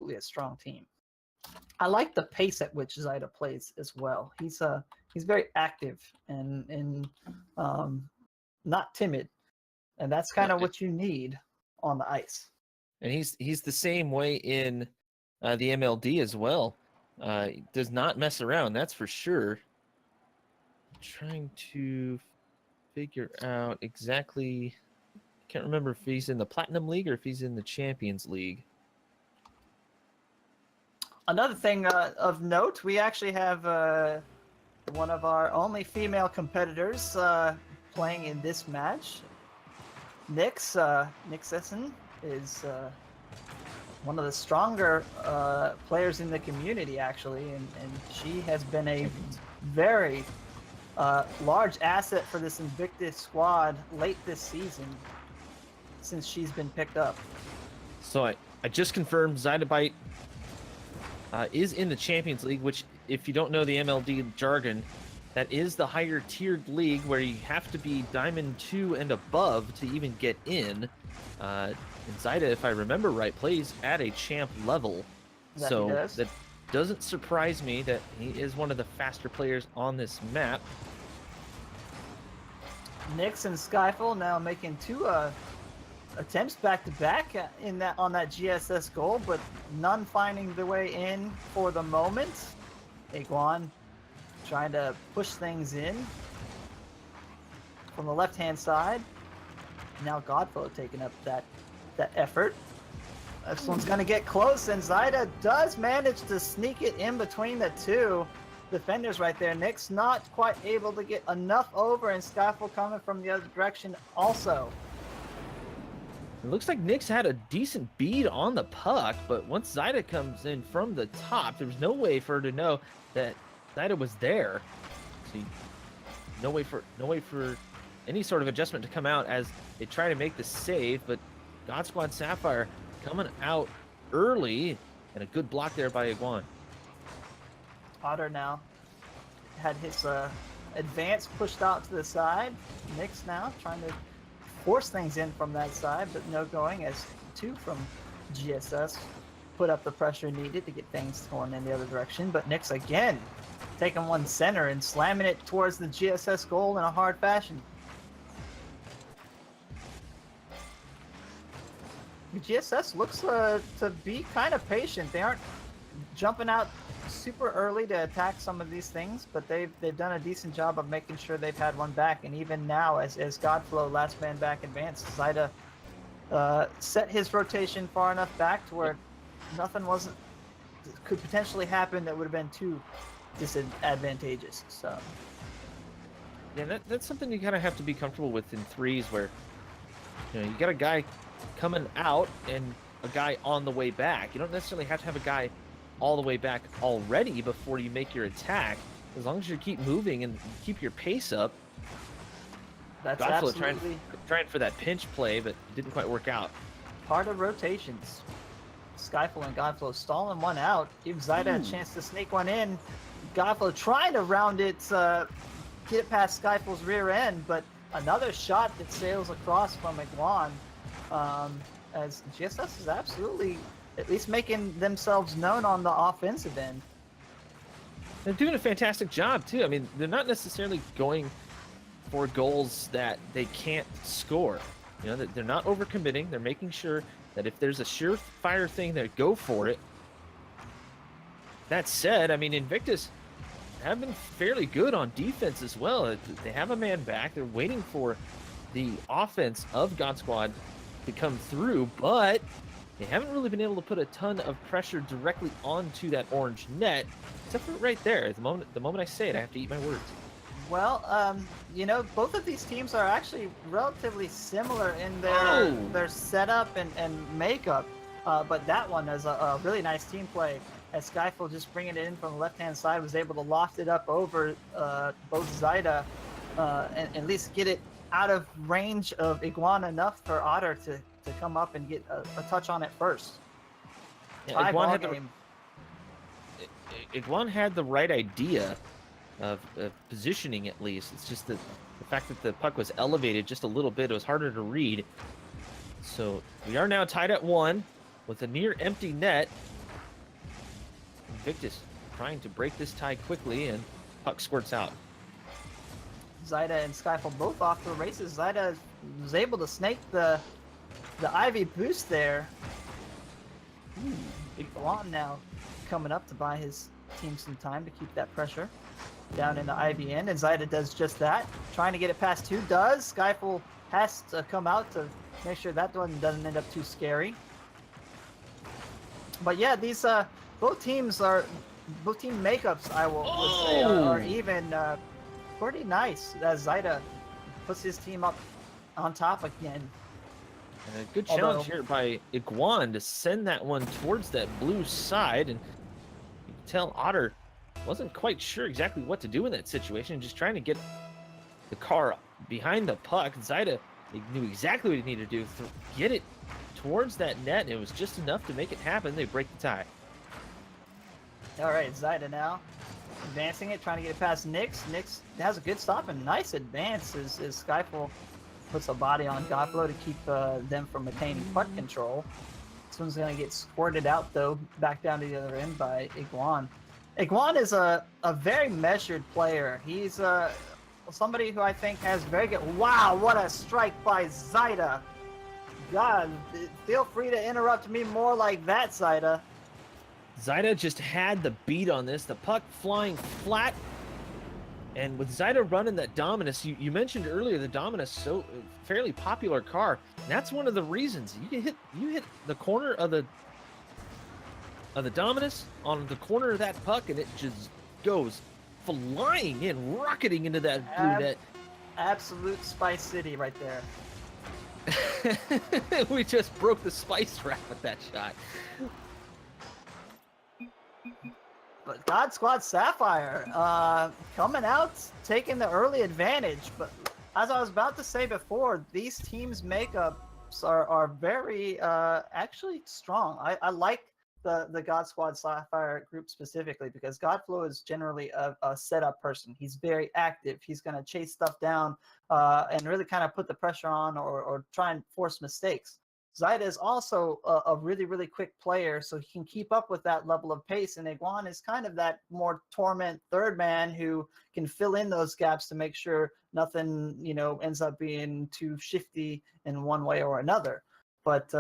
absolutely a strong team. I like the pace at which Zyda plays as well. He's very active and not timid, and that's kind of what you need on the ice. And he's the same way in the MLD as well. He does not mess around, that's for sure. Trying to figure out exactly. Can't remember if he's in the Platinum League or if he's in the Champions League. Another thing of note, we actually have one of our only female competitors playing in this match. Nyxesn is one of the stronger players in the community, actually, and she has been a very large asset for this InVictus squad late this season since she's been picked up. So I just confirmed Zyda is in the Champions League, which, if you don't know the MLD jargon, that is the higher tiered league where you have to be Diamond 2 and above to even get in. And Zyda, if I remember right, plays at a champ level. So that doesn't surprise me that he is one of the faster players on this map. Nyx and Skyful now making two attempts back-to-back on that GSS goal, but none finding the way in for the moment. Iguan trying to push things in from the left-hand side. Now GodSquad taking up that effort. This one's going to get close, and Zyda does manage to sneak it in between the two defenders right there. Nyx not quite able to get enough over, and Skyful coming from the other direction also. It looks like Nyx had a decent bead on the puck, but once Zyda comes in from the top, there was no way for her to know that Zyda was there. So no way for any sort of adjustment to come out as they try to make the save, but GodSquad Sapphire coming out early, and a good block there by Iguan. Otter now had his advance pushed out to the side. Nyx now trying to force things in from that side, but no going as two from GSS put up the pressure needed to get things going in the other direction. But Nyx again taking one center and slamming it towards the GSS goal in a hard fashion. GSS looks to be kind of patient. They aren't jumping out super early to attack some of these things, but they've done a decent job of making sure they've had one back. And even now, as GodSquad last man back advanced, Zyda set his rotation far enough back to where nothing could potentially happen that would have been too disadvantageous. So yeah, that's something you kind of have to be comfortable with in threes, where you got a guy coming out and a guy on the way back. You don't necessarily have to have a guy all the way back already before you make your attack. As long as you keep moving and keep your pace up. That's GodSquad absolutely trying for that pinch play, but it didn't quite work out. Part of rotations. Skyful and GodSquad stalling one out. Give Zyda a chance to sneak one in. GodSquad trying to round it, get it past Skyful's rear end, but another shot that sails across from Iguan. As GSS is absolutely at least making themselves known on the offensive end. They're doing a fantastic job too. I mean, they're not necessarily going for goals that they can't score. They're not overcommitting. They're making sure that if there's a surefire thing, they go for it. That said, I mean, InVictus have been fairly good on defense as well. They have a man back. They're waiting for the offense of GodSquad to come through, but they haven't really been able to put a ton of pressure directly onto that orange net, except for right there. The moment I say it, I have to eat my words. Well, both of these teams are actually relatively similar in their setup and makeup, but that one is a really nice team play. As Skyful just bringing it in from the left-hand side, was able to loft it up over both Zyda and at least get it out of range of Iguan enough for Otter to come up and get a touch on it first. Yeah, Iguan had the right idea of positioning, at least. It's just that the fact that the puck was elevated just a little bit, it was harder to read. So we are now tied at 1 with a near empty net. InVictus trying to break this tie quickly, and puck squirts out. Zyda and Skyful both off to the races. Zyda was able to snake the Ivy boost there. Big Blonde now coming up to buy his team some time to keep that pressure down in the Ivy end, and Zyda does just that. Trying to get it past who does. Skyful has to come out to make sure that one doesn't end up too scary. But yeah, these both team makeups, I would say, are even pretty nice as Zyda puts his team up on top again. And a good challenge here by Iguan to send that one towards that blue side, and you can tell Otter wasn't quite sure exactly what to do in that situation, just trying to get the car behind the puck. Zyda, he knew exactly what he needed to do, get it towards that net, and it was just enough to make it happen. They break the tie. All right, Zyda now advancing it, trying to get it past Nyx. Nyx has a good stop and nice advance as Skyful puts a body on Godflow to keep them from attaining puck control. This one's going to get squirted out, though, back down to the other end by Iguan. Iguan is a very measured player. He's somebody who I think has very good... Wow, what a strike by Zyda. God, feel free to interrupt me more like that, Zyda. Zyda just had the beat on this. The puck flying flat. And with Zyda running that Dominus, you mentioned earlier the Dominus, so fairly popular car. And that's one of the reasons. You hit the corner of the Dominus on the corner of that puck, and it just goes flying in, rocketing into that blue net. Absolute Spice City right there. We just broke the spice trap with that shot. But GodSquad Sapphire coming out, taking the early advantage. But as I was about to say before, these teams' makeups are very actually strong. I like the GodSquad Sapphire group specifically because Godflow is generally a setup person. He's very active. He's going to chase stuff down and really kind of put the pressure on or try and force mistakes. Zyda is also a really, really quick player, so he can keep up with that level of pace. And Iguan is kind of that more torment third man who can fill in those gaps to make sure nothing, ends up being too shifty in one way or another. But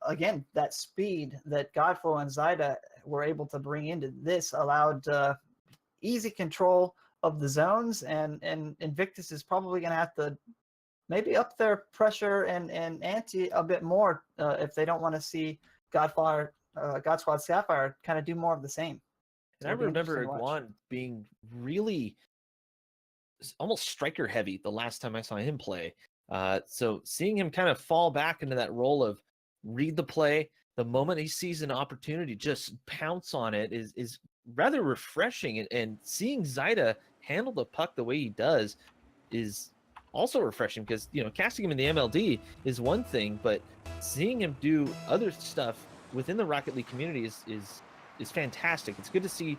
again, that speed that Godflow and Zyda were able to bring into this allowed easy control of the zones, and InVictus is probably going to have to maybe up their pressure and ante a bit more if they don't want to see GodSquad Sapphire kind of do more of the same. And I remember Iguan being really almost striker heavy the last time I saw him play. So seeing him kind of fall back into that role of read the play, the moment he sees an opportunity, just pounce on it is rather refreshing. And seeing Zyda handle the puck the way he does is also refreshing because, casting him in the MLD is one thing, but seeing him do other stuff within the Rocket League community is fantastic. It's good to see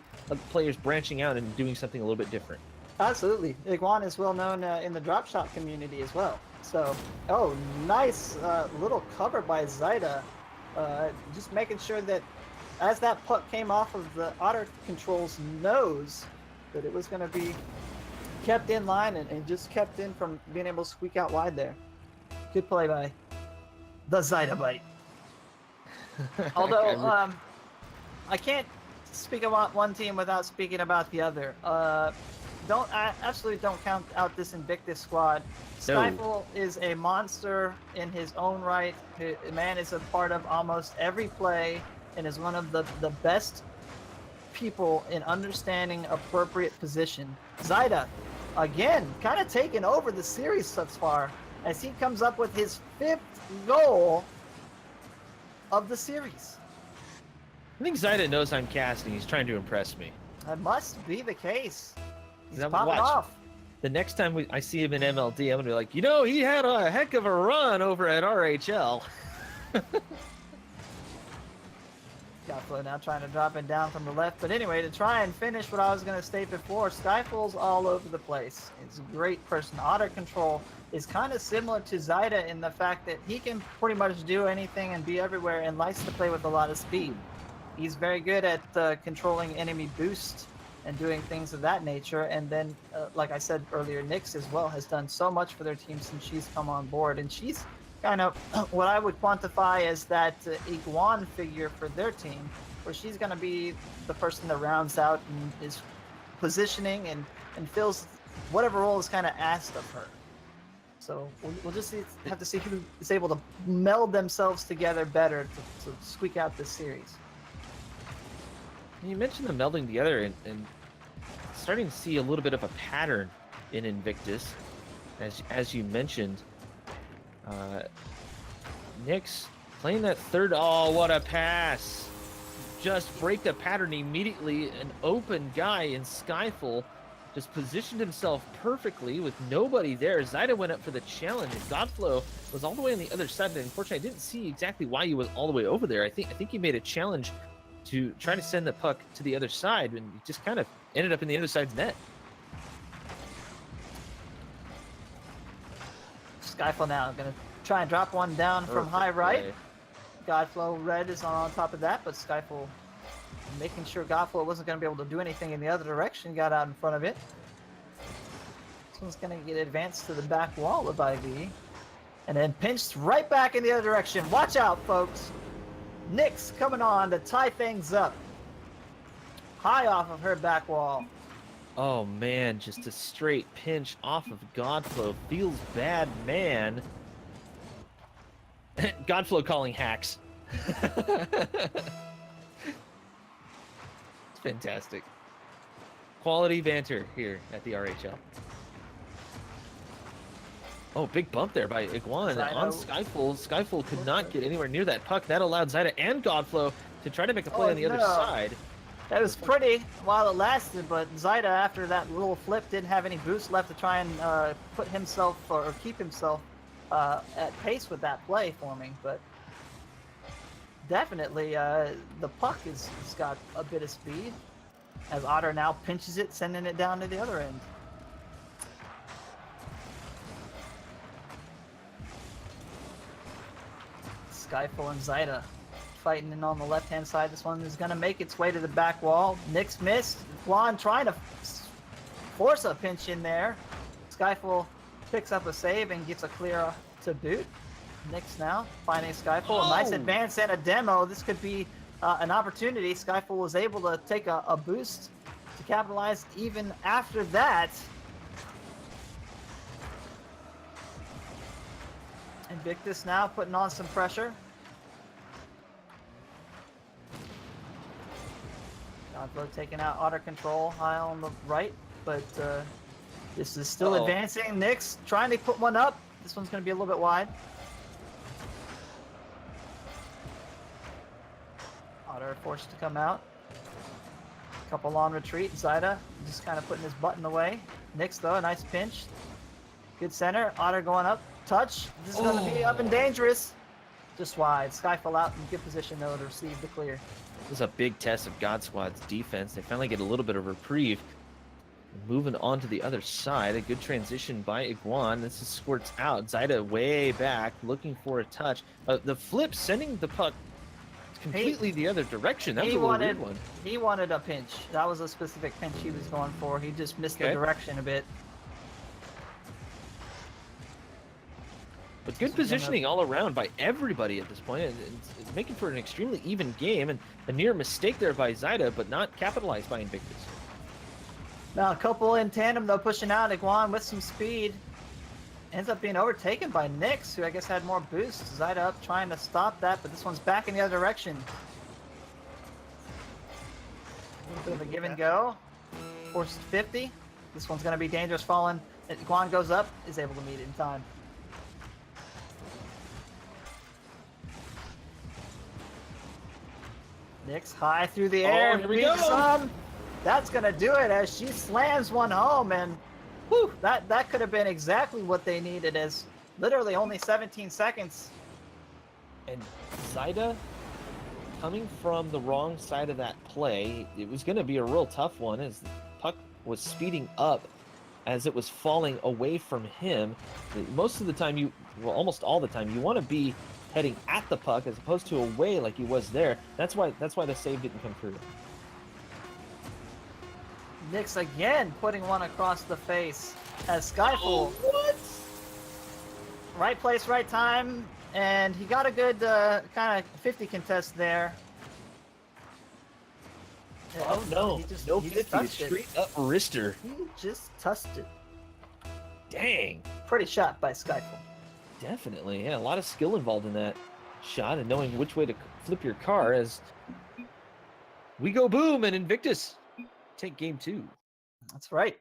players branching out and doing something a little bit different. Absolutely. Iguan is well known in the drop shot community as well. So, nice little cover by Zyda. Just making sure that as that puck came off of the OttrCtrl's nose, that it was going to be kept in line and just kept in from being able to squeak out wide there. Good play by the Zyda bite. Although, I can't speak about one team without speaking about the other. I absolutely don't count out this InVictus squad. Skyful is a monster in his own right. The man is a part of almost every play and is one of the best people in understanding appropriate position. Zyda, again, kind of taking over the series thus far as he comes up with his 5th goal of the series. I think Zyda knows I'm casting. He's trying to impress me. That must be the case. He's Watch. popping off. The next time I see him in MLD, I'm going to be like, he had a heck of a run over at RHL. Godflow now trying to drop it down from the left. But anyway, to try and finish what I was going to state before, Skyful's all over the place. He's a great person. OttrCtrl is kind of similar to Zyda in the fact that he can pretty much do anything and be everywhere and likes to play with a lot of speed. he's very good at controlling enemy boost and doing things of that nature. And then, like I said earlier, Nyx as well has done so much for their team since she's come on board, and she's kind of what I would quantify as that Iguan figure for their team, where she's going to be the person that rounds out and is positioning and fills whatever role is kind of asked of her. So we'll just have to see who is able to meld themselves together better to squeak out this series. You mentioned the melding together and starting to see a little bit of a pattern in Invictus, as you mentioned. Nyx playing that third. Oh, what a pass! Just break the pattern immediately. An open guy in Skyful just positioned himself perfectly with nobody there. Zyda went up for the challenge, and Godflow was all the way on the other side. And unfortunately, I didn't see exactly why he was all the way over there. I think he made a challenge to try to send the puck to the other side, and he just kind of ended up in the other side's net. Skyfall now gonna try and drop one down from high right. Godflow red is on top of that, but Skyfall making sure Godflow wasn't going to be able to do anything in the other direction, got out in front of it. This one's going to get advanced to the back wall of IV, and then pinched right back in the other direction. Watch out, folks. Nyx coming on to tie things up. High off of her back wall. Oh man, just a straight pinch off of Godflow. Feels bad, man. Godflow calling hacks. It's fantastic. Quality banter here at the RHL. Oh, big bump there by Iguan on Skyful. Skyful could not get anywhere near that puck. That allowed Zyda and Godflow to try to make a play on the other side. That was pretty while it lasted, but Zyda, after that little flip, didn't have any boost left to try and put himself or keep himself at pace with that play forming. But definitely, the puck has got a bit of speed, as Otter now pinches it, sending it down to the other end. Skyful and Zyda fighting in on the left-hand side. This one is going to make its way to the back wall. Nyx missed. Juan trying to force a pinch in there. Skyful picks up a save and gets a clear to boot. Nyx now finding Skyful. A nice advance and a demo. This could be an opportunity. Skyful was able to take a boost to capitalize even after that. InVictus now putting on some pressure. Godflow taking out OttrCtrl high on the right, but this is still advancing. Nyx trying to put one up. This one's going to be a little bit wide. Otter forced to come out. Couple on retreat. Zyda just kind of putting his button away. Nyx though, a nice pinch. Good center. Otter going up. Touch. This is going to be up and dangerous. Just wide. Skyfall out in good position though to receive the clear. This is a big test of GodSquad's defense. They finally get a little bit of reprieve. Moving on to the other side. A good transition by Iguan. This is squirts out. Zyda way back, looking for a touch. The flip, sending the puck completely the other direction. That was a little weird one. He wanted a pinch. That was a specific pinch he was going for. He just missed the direction a bit. But good positioning all around by everybody at this point. It's making for an extremely even game, and a near mistake there by Zyda, but not capitalized by InVictus. Now a couple in tandem though, pushing out. Iguan with some speed. Ends up being overtaken by Nyx, who I guess had more boost. Zyda up trying to stop that, but this one's back in the other direction. A little bit of a give and go. Forced 50. This one's going to be dangerous falling. Iguan goes up, is able to meet it in time. Nyx high through the air. Here we go. That's going to do it as she slams one home, and whew, that could have been exactly what they needed, as literally only 17 seconds. And Zyda coming from the wrong side of that play, it was going to be a real tough one as the puck was speeding up as it was falling away from him. Most of the time, almost all the time, you want to be heading at the puck as opposed to away like he was there. That's why the save didn't come through. Nyx again putting one across the face as Skyful. Oh, what? Right place, right time, and he got a good kind of 50 contest there. Oh no, no 50, straight up wrister. He just touched it. Dang. Pretty shot by Skyful. Definitely, yeah, a lot of skill involved in that shot and knowing which way to flip your car as we go boom and InVictus take game 2. That's right.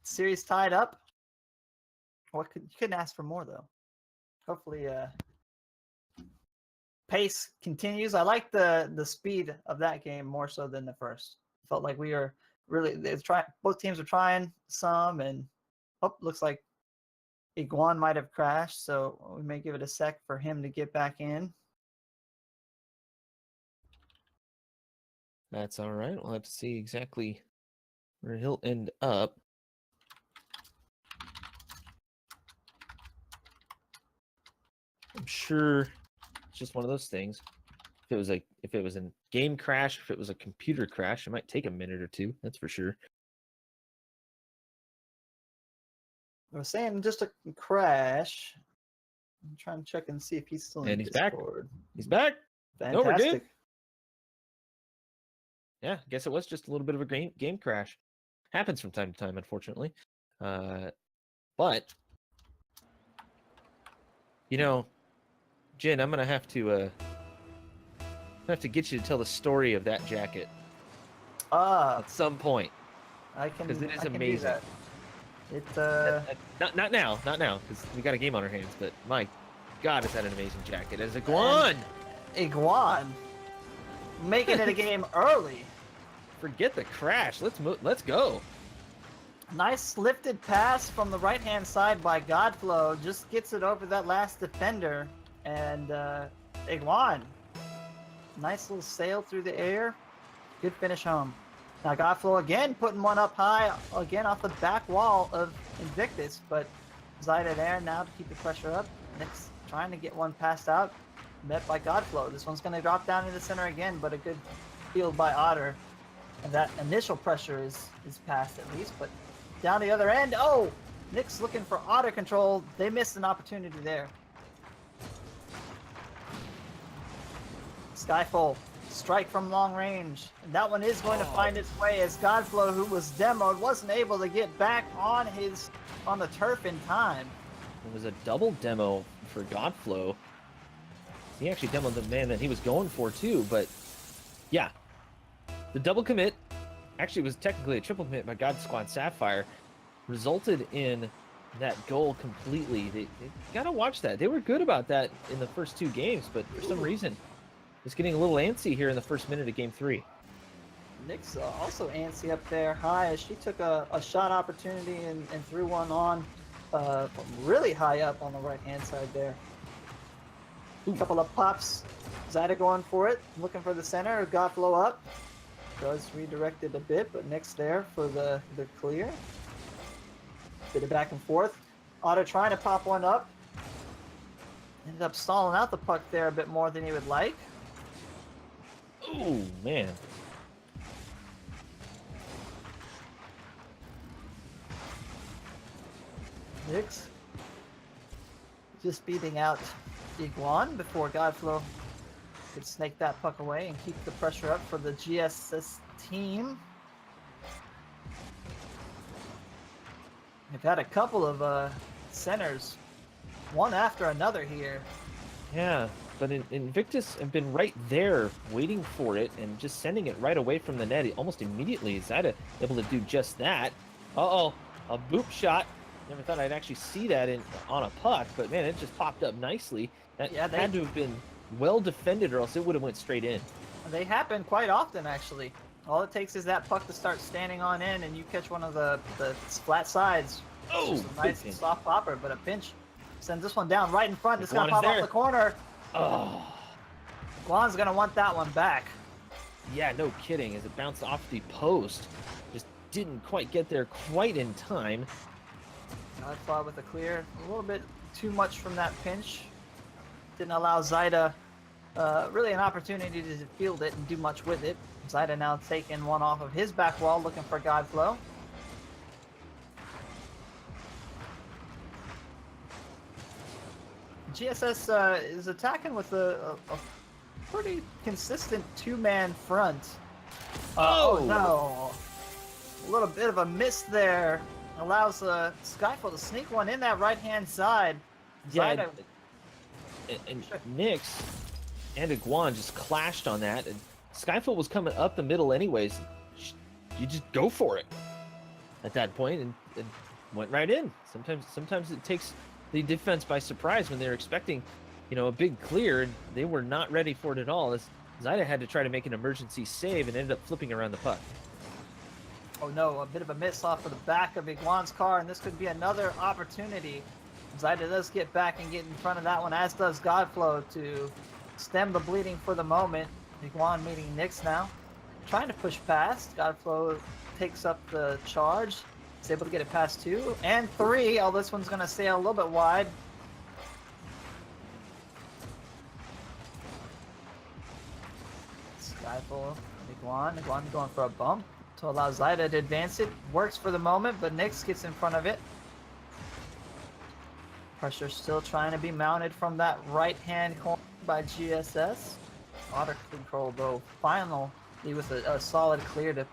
Series tied up. You couldn't ask for more though. Hopefully, pace continues. I like the speed of that game more so than the first. Felt like we were really both teams were trying some, and looks like Iguan might have crashed, so we may give it a sec for him to get back in. That's all right. We'll have to see exactly where he'll end up. I'm sure it's just one of those things. If it was a game crash, if it was a computer crash, it might take a minute or two. That's for sure. I was saying just a crash. I'm trying to check and see if he's still in Discord. He's back. Fantastic. No, we're good. Yeah, I guess it was just a little bit of a game crash. Happens from time to time, unfortunately. But you know, Jin, I'm gonna have to get you to tell the story of that jacket at some point. I can, because it is I can amazing. Do that. Not now, because we got a game on our hands. But my God, is that an amazing jacket? As Iguan, making it a game early. Forget the crash. Let's go. Nice lifted pass from the right-hand side by Godflow. Just gets it over that last defender. And Iguan, nice little sail through the air. Good finish home. Now Godflow again putting one up high, again off the back wall of InVictus. But Cider there now to keep the pressure up. Nyx trying to get one passed out. Met by Godflow. This one's going to drop down in the center again, but a good field by Otter. And that initial pressure is passed at least, but down the other end, oh! Nyx looking for OttrCtrl. They missed an opportunity there. Skyful, strike from long range. And that one is going to find its way as Godflow, who was demoed, wasn't able to get back on the turf in time. It was a double demo for Godflow. He actually demoed the man that he was going for too, but yeah. The double commit, actually it was technically a triple commit by GodSquad Sapphire, resulted in that goal completely. They gotta watch that. They were good about that in the first 2 games, but for some reason, it's getting a little antsy here in the first minute of game 3. Nyx also antsy up there high as she took a shot opportunity and threw one on really high up on the right-hand side there. A couple of pops. Cider going for it, looking for the center. Godflow up. Does redirect it a bit, but Nyx there for the clear. Bit of back and forth. Otter trying to pop one up. Ended up stalling out the puck there a bit more than he would like. Oh, man. Nyx just beating out Iguan before Godflow could snake that puck away and keep the pressure up for the GSS team. They've had a couple of centers, one after another here. Yeah, but InVictus have been right there waiting for it and just sending it right away from the net almost immediately. Cider able to do just that. Uh-oh, a boop shot. Never thought I'd actually see that on a puck, but man, it just popped up nicely. That had to have been well defended or else it would have went straight in. They happen quite often, actually. All it takes is that puck to start standing on in and you catch one of the flat sides. Oh, a nice soft popper, but a pinch sends this one down right in front. It's going to pop off the corner. Oh. Guan's going to want that one back. Yeah, no kidding. As it bounced off the post, just didn't quite get there quite in time. I fought with a clear. A little bit too much from that pinch. Didn't allow Zyda really an opportunity to field it and do much with it. Zyda now taking one off of his back wall, looking for Godflow. GSS is attacking with a pretty consistent two-man front. Oh no! A little bit of a miss there. Allows Skyful to sneak one in that right-hand side. Yeah, and Nyx and Iguan just clashed on that, and Skyful was coming up the middle anyways. You just go for it at that point, and went right in. Sometimes it takes the defense by surprise when they're expecting, you know, a big clear, and they were not ready for it at all. As Zyda had to try to make an emergency save and ended up flipping around the puck. Oh no, a bit of a miss off of the back of Iguan's car, and this could be another opportunity. Zyda does get back and get in front of that one, as does Godflow, to stem the bleeding for the moment. Iguan meeting Nyx now. Trying to push past. Godflow takes up the charge. He's able to get it past 2 and 3. Oh, this one's going to sail a little bit wide. Skyful, Iguan going for a bump to allow Zyda to advance it. Works for the moment, but Nyx gets in front of it. Pressure still trying to be mounted from that right-hand corner by GSS. OttrCtrl, though, finally with a solid clear to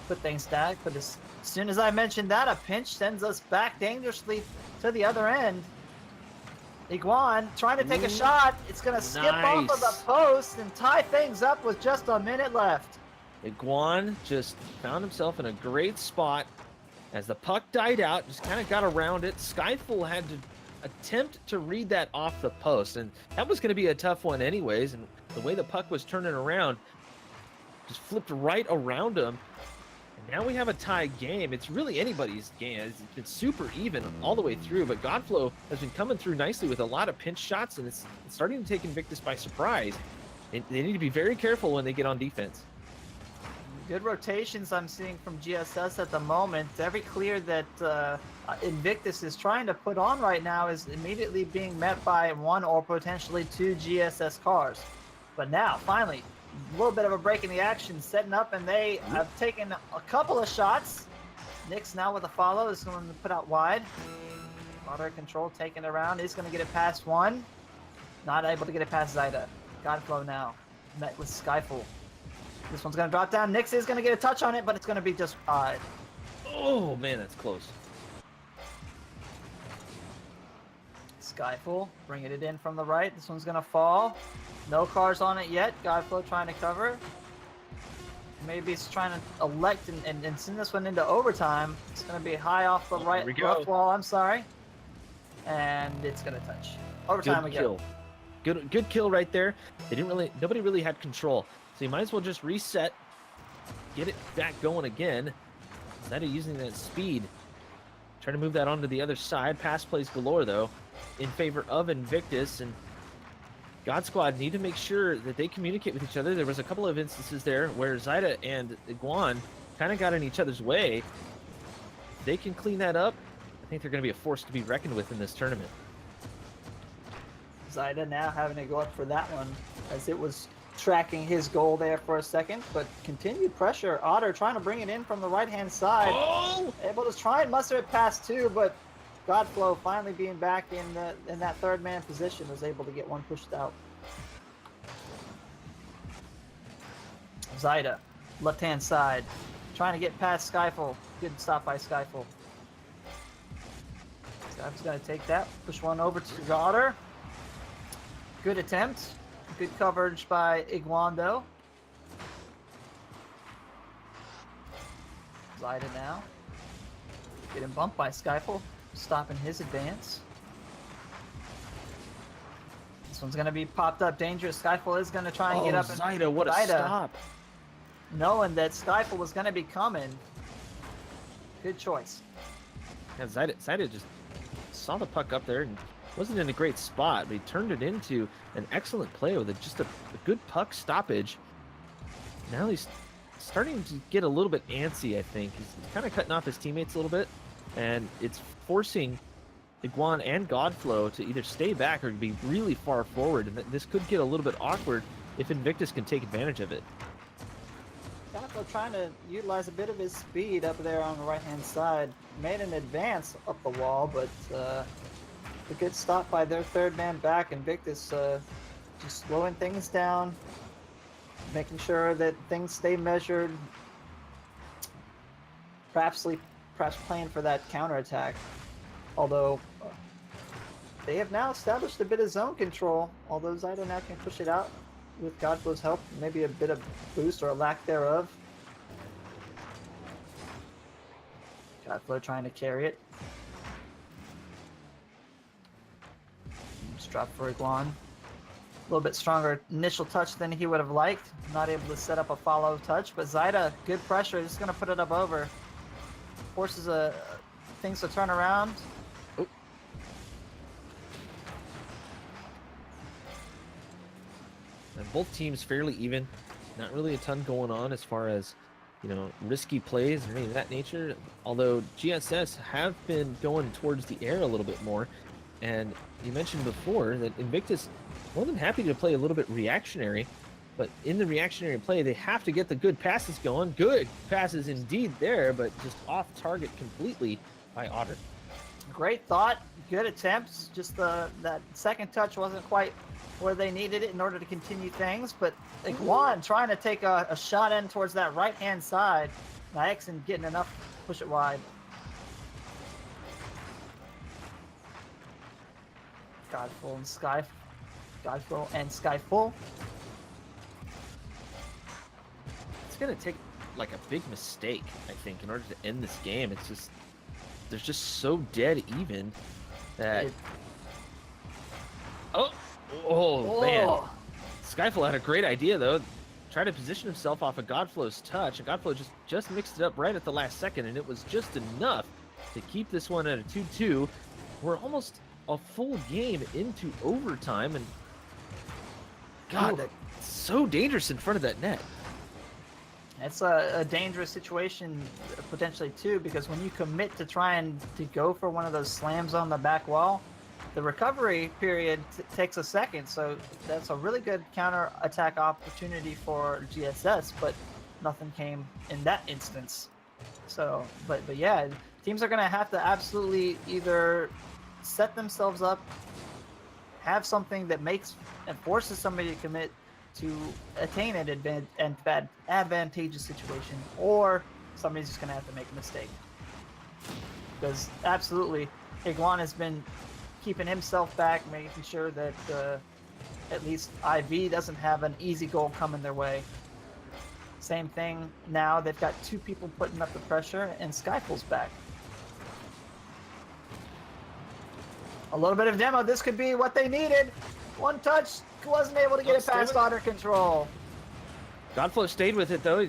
put things back. But as soon as I mentioned that, a pinch sends us back dangerously to the other end. Iguan trying to take a shot. It's going to skip off of the post and tie things up with just a minute left. Iguan just found himself in a great spot as the puck died out, just kind of got around it. Skyful had to attempt to read that off the post, and that was going to be a tough one anyways, and the way the puck was turning around just flipped right around him, and now we have a tie game. It's really anybody's game. It's been super even all the way through, but Godflow has been coming through nicely with a lot of pinch shots, and it's starting to take InVictus by surprise. They need to be very careful when they get on defense. Good rotations I'm seeing from GSS at the moment. Every clear that InVictus is trying to put on right now is immediately being met by 1 or potentially 2 GSS cars. But now, finally, a little bit of a break in the action, setting up, and they have taken a couple of shots. Nyx now with a follow is going to put out wide. OttrCtrl taking it around, is going to get it past 1. Not able to get it past Zyda. Godflow now, met with Skyful. This one's going to drop down. Nyx is going to get a touch on it, but it's going to be just wide. Oh, man, that's close. Skyful bringing it in from the right. This one's going to fall. No cars on it yet. Godflow trying to cover. Maybe he's trying to elect and send this one into overtime. It's going to be high off the right left wall. I'm sorry. And it's going to touch. Overtime Good again. Kill. Good kill right there. Nobody really had control. So you might as well just reset, get it back going again. Instead of using that speed, try to move that onto the other side. Pass plays galore, though, in favor of InVictus. And GodSquad need to make sure that they communicate with each other. There was a couple of instances there where Zyda and Iguan kind of got in each other's way. If they can clean that up, I think they're going to be a force to be reckoned with in this tournament. Zyda now having to go up for that one, as it was tracking his goal there for a second, but continued pressure. Otter trying to bring it in from the right-hand side. Oh! Able to try and muster it past 2, but Godflow finally being back in that third-man position was able to get one pushed out. Zyda, left-hand side, trying to get past Skyful. Good stop by Skyful. Skyful's going to take that, push one over to Otter. Good attempt. Good coverage by Iguan, though. Zyda now. Getting bumped by Skyful, stopping his advance. This one's going to be popped up dangerous. Skyful is going to try and get up. Zyda, what a stop. Knowing that Skyful was going to be coming. Good choice. Yeah, Zyda just saw the puck up there and wasn't in a great spot, but he turned it into an excellent play with just a good puck stoppage. Now he's starting to get a little bit antsy, I think. He's kind of cutting off his teammates a little bit, and it's forcing Iguan and Godflow to either stay back or be really far forward, and this could get a little bit awkward if InVictus can take advantage of it. Skyful trying to utilize a bit of his speed up there on the right-hand side. Made an advance up the wall, but a good stop by their third man back. InVictus just slowing things down, making sure that things stay measured. Perhaps playing for that counterattack. Although they have now established a bit of zone control. Although Zyda now can push it out with Godflow's help, maybe a bit of boost or a lack thereof. Godflow trying to carry it. Just drop for Iguan. A little bit stronger initial touch than he would have liked. Not able to set up a follow touch, but Zyda, good pressure, just going to put it up over. Forces things to turn around. Oh. And both teams fairly even. Not really a ton going on as far as, you know, risky plays or anything of that nature. Although GSS have been going towards the air a little bit more. And you mentioned before that InVictus more than happy to play a little bit reactionary. But in the reactionary play, they have to get the good passes going. Good passes indeed there, but just off target completely by Otter. Great thought, good attempts. Just that second touch wasn't quite where they needed it in order to continue things. But Iguan trying to take a shot in towards that right-hand side. Nyxesn getting enough to push it wide. Godflow and Skyful. It's going to take like a big mistake, I think, in order to end this game. It's just, they're just so dead even that... Oh, man. Skyful had a great idea, though. Tried to position himself off of Godflow's touch, and Godflow just mixed it up right at the last second, and it was just enough to keep this one at a 2-2. We're almost a full game into overtime, and God, that's so dangerous in front of that net. It's a dangerous situation potentially too, because when you commit to trying to go for one of those slams on the back wall, the recovery period takes a second. So that's a really good counter attack opportunity for GSS, but nothing came in that instance. So, but yeah, teams are going to have to absolutely either set themselves up, have something that makes and forces somebody to commit to attain an advantageous situation, or somebody's just going to have to make a mistake. Because absolutely, Iguan has been keeping himself back, making sure that at least IV doesn't have an easy goal coming their way. Same thing now, they've got two people putting up the pressure, and Skyful's back. A little bit of demo, this could be what they needed. One touch, wasn't able to get it past OttrCtrl. Godflow stayed with it, though,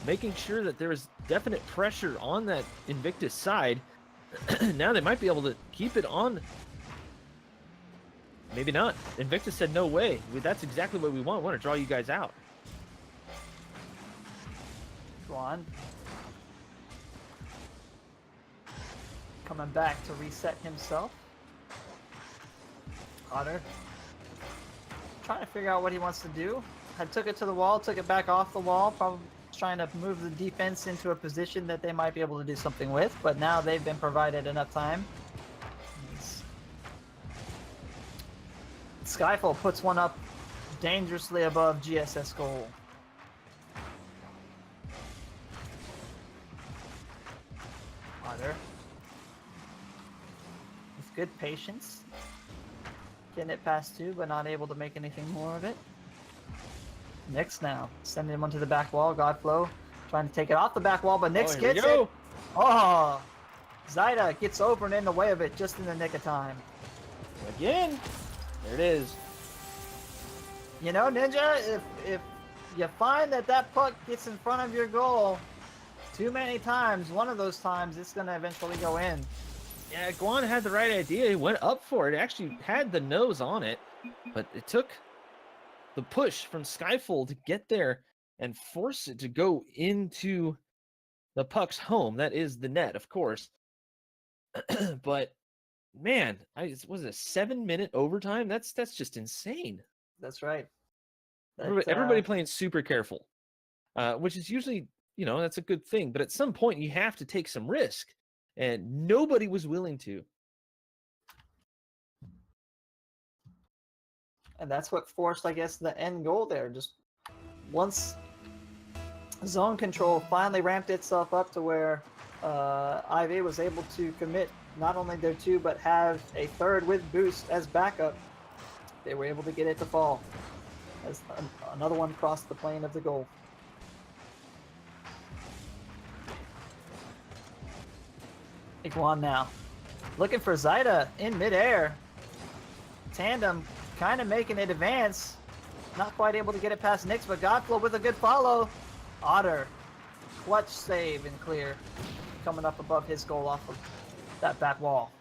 making sure that there was definite pressure on that InVictus side. Now they might be able to keep it on. Maybe not. InVictus said, no way. That's exactly what we want. We want to draw you guys out. Go on. Coming back to reset himself. Otter. Trying to figure out what he wants to do. I took it to the wall, took it back off the wall, probably trying to move the defense into a position that they might be able to do something with, but now they've been provided enough time. Skyful puts one up dangerously above GSS goal. Otter. With good patience. Getting it past two, but not able to make anything more of it. Nyx now, sending one to the back wall. Godflow trying to take it off the back wall, but Nyx gets it. Oh, Zyda gets over and in the way of it just in the nick of time. Again, there it is. You know, Ninja, if you find that puck gets in front of your goal too many times, one of those times it's going to eventually go in. Yeah, Guan had the right idea. He went up for it. It actually had the nose on it, but it took the push from Skyful to get there and force it to go into the puck's home. That is the net, of course. But man, was it a 7-minute overtime? That's just insane. That's right. Everybody playing super careful, which is usually, that's a good thing. But at some point, you have to take some risk, and nobody was willing to. And that's what forced, I guess, the end goal there. Just once zone control finally ramped itself up to where IV was able to commit not only their 2, but have a 3rd with boost as backup, they were able to get it to fall as another one crossed the plane of the goal. Iguan now looking for Zyda in midair. Tandem kind of making it advance. Not quite able to get it past Nyx, but Godflow with a good follow. Otter, clutch save and clear. Coming up above his goal off of that back wall.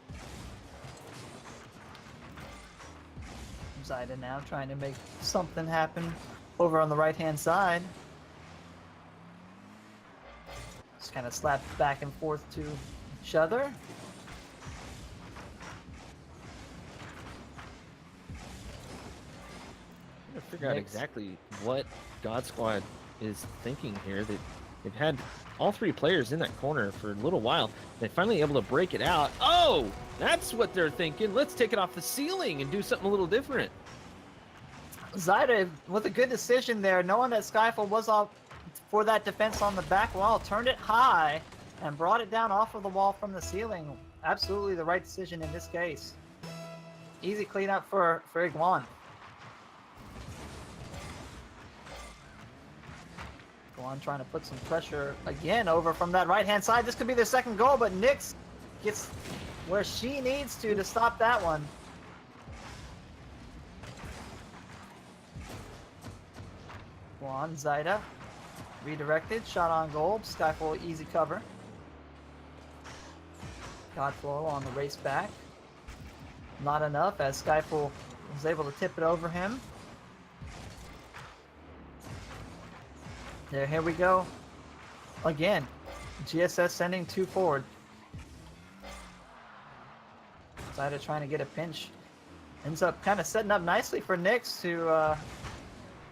Zyda now trying to make something happen over on the right-hand side. Just kind of slapped back and forth to each other. I figure out exactly what GodSquad is thinking here. They've had all 3 players in that corner for a little while. They're finally able to break it out. Oh, that's what they're thinking. Let's take it off the ceiling and do something a little different. Zyda with a good decision there, knowing that Skyful was off for that defense on the back wall, turned it high and brought it down off of the wall from the ceiling. Absolutely the right decision in this case. Easy cleanup for Iguan. Iguan trying to put some pressure again over from that right-hand side. This could be their 2nd goal, but Nyx gets where she needs to stop that one. Iguan, Zyda, redirected, shot on goal, Skyful easy cover. Godflow on the race back. Not enough as Skyful was able to tip it over him. Here we go. Again, GSS sending 2 forward. Zyda trying to get a pinch. Ends up kind of setting up nicely for Nyx to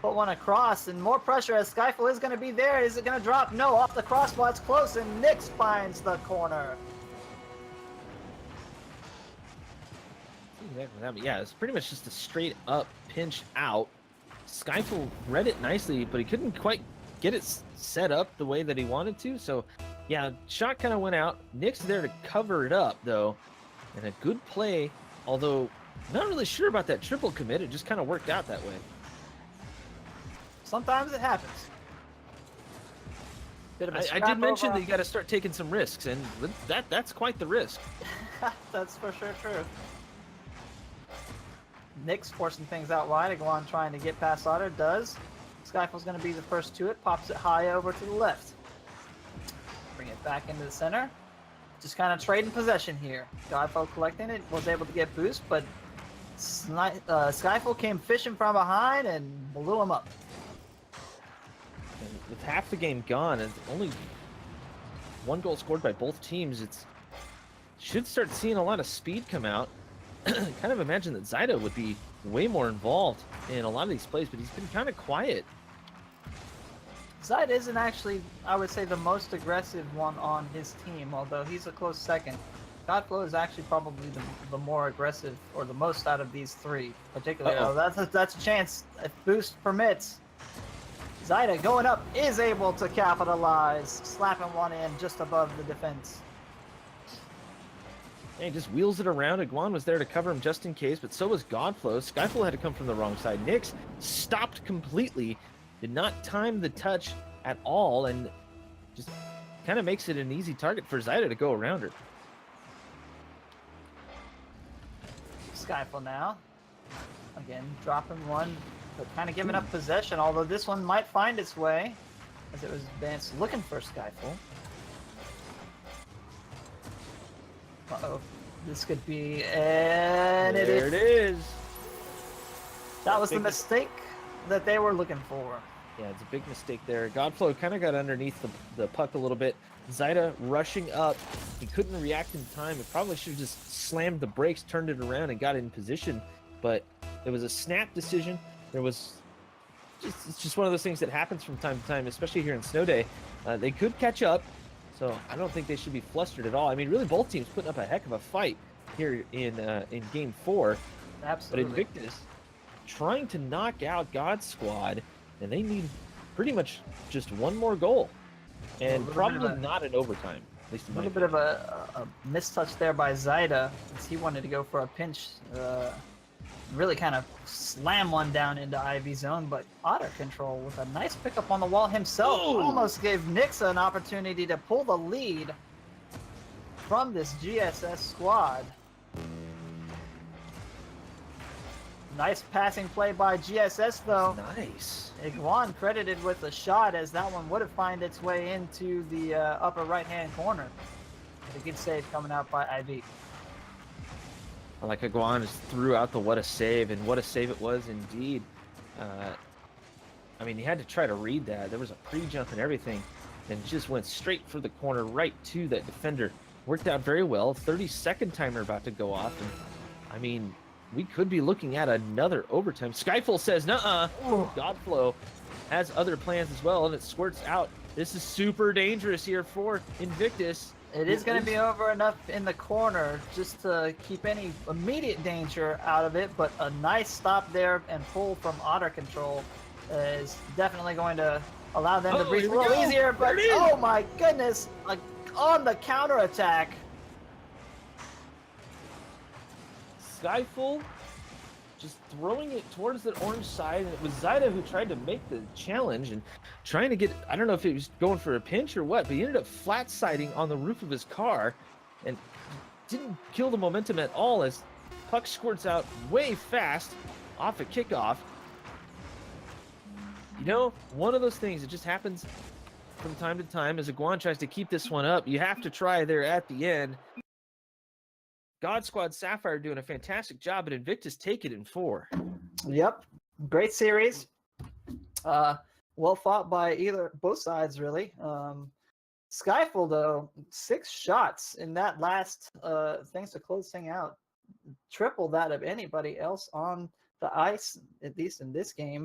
put one across. And more pressure as Skyful is going to be there. Is it going to drop? No, off the crossbar. It's close and Nyx finds the corner. Yeah, it's pretty much just a straight up pinch out. Skyful read it nicely, but he couldn't quite get it set up the way that he wanted to. So yeah, shot kind of went out. Nyx there to cover it up though, and a good play, although not really sure about that triple commit. It just kind of worked out that way. Sometimes it happens. Bit of a I did mention that you got to start taking some risks, and that's quite the risk. That's for sure true. Nyx forcing things out wide. Iguan trying to get past Otter. Does. Skyful's going to be the first to it. Pops it high over to the left. Bring it back into the center. Just kind of trading possession here. Godflow collecting it. Was able to get boost, but Skyful came fishing from behind and blew him up. And with half the game gone and only 1 goal scored by both teams, it's should start seeing a lot of speed come out. Kind of imagine that Zyda would be way more involved in a lot of these plays, but he's been kind of quiet. Zyda isn't actually, I would say, the most aggressive one on his team, although he's a close second. Godflow is actually probably the more aggressive, or the most out of these 3, particularly. That's a chance if boost permits. Zyda going up is able to capitalize, slapping one in just above the defense. He just wheels it around. Iguan was there to cover him just in case, but so was Godflow. Skyful had to come from the wrong side. Nyx stopped completely, did not time the touch at all, and just kind of makes it an easy target for Zyda to go around her. Skyful now. Again, dropping one, but kind of giving up possession, although this one might find its way, as it was advanced looking for Skyful. Uh-oh. This could be, and there it is. That was the mistake that they were looking for. Yeah, it's a big mistake there. Godflow kind of got underneath the puck a little bit. Zyda rushing up. He couldn't react in time. It probably should have just slammed the brakes, turned it around, and got in position. But it was a snap decision. It's just one of those things that happens from time to time, especially here in Snow Day. They could catch up, so I don't think they should be flustered at all. I mean, really, both teams putting up a heck of a fight here in Game 4. Absolutely. But Invictus trying to knock out GodSquad, and they need pretty much just one more goal, and probably not in overtime. At least a little bit of a mistouch there by Zyda, as he wanted to go for a pinch, really kind of slam one down into IV zone, but OttrCtrl with a nice pickup on the wall himself almost gave Nyxesn an opportunity to pull the lead from this GSS squad. Nice passing play by GSS though. Nice. Iguan credited with a shot, as that one would have found its way into the upper right-hand corner. A good save coming out by IV. Like Iguan just threw out the what a save, and what a save it was indeed. I mean, you had to try to read that. There was a pre-jump and everything, and just went straight for the corner, right to that defender. Worked out very well. 30-second timer about to go off, and I mean, we could be looking at another overtime. Skyful says, nuh-uh. Godflow has other plans as well, and it squirts out. This is super dangerous here for Invictus. It is going to be over enough in the corner just to keep any immediate danger out of it, but a nice stop there and pull from OttrCtrl is definitely going to allow them to breathe a little easier, but oh my goodness, like on the counterattack. Skyful just throwing it towards the orange side, and it was Zyda who tried to make the challenge and trying to get, I don't know if he was going for a pinch or what, but he ended up flat siding on the roof of his car and didn't kill the momentum at all as puck squirts out way fast off a kickoff. You know, one of those things that just happens from time to time as Iguan tries to keep this one up. You have to try there at the end. GodSquad Sapphire doing a fantastic job, but Invictus take it in 4. Yep, great series. Well fought by both sides, really. Skyful, though, 6 shots in that last things to close thing out. Triple that of anybody else on the ice, at least in this game.